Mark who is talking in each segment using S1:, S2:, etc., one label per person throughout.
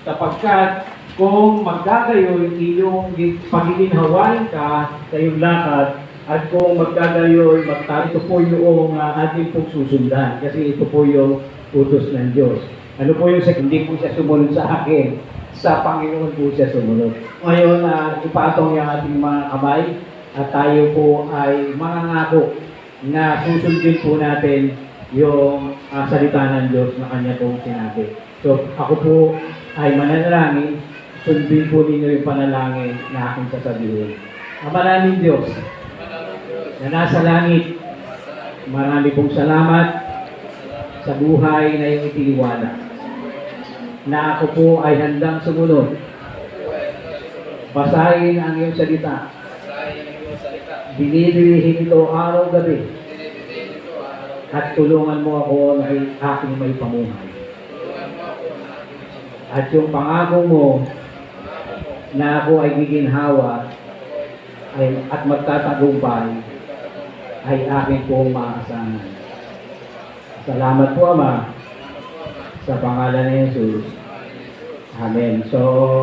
S1: sapagkat kung magdagayoy iyong pagiginhawain ka sa iyong lakad, at kung magdagayoy, ito po yung ating pong susundan kasi ito po yung utos ng Diyos. Ano po yung hindi po siya sumunod sa akin, sa Panginoon po siya sumunod. Ngayon, ipatong yung ating mga kamay at tayo po ay mangangako na susundin po natin yung salita ng Diyos na Kanya pong sinabi. So, ako po ay mananalangin, sundin po ninyo yung panalangin na aking sasabihin. Ama namin Diyos, na nasa langit, marami pong salamat sa buhay na iyong itiniwala. Na ako po ay handang sumunod. Basahin ang iyong salita. Binibirihin ito araw-gabi. At tulungan mo ako na aking may pamuhay. At yung pangako mo na ako ay giginhawa at magtatagumpay ay aking pong maasahan. Salamat po, Ama, sa pangalan ni Jesus. Amen. So,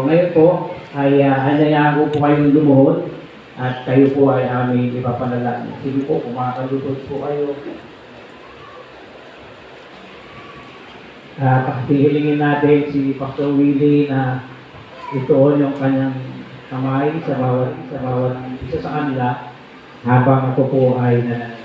S1: ngayon po, ay anayaan ko po kayong lumuhod at kayo po ay aming ipapanalangin. Sige po, kumakalutod po kayo. Pakihilingin natin si Pastor Willie na ituon yung kanyang kamay sa bawat isa sa kanila habang ako po ay nananalangin.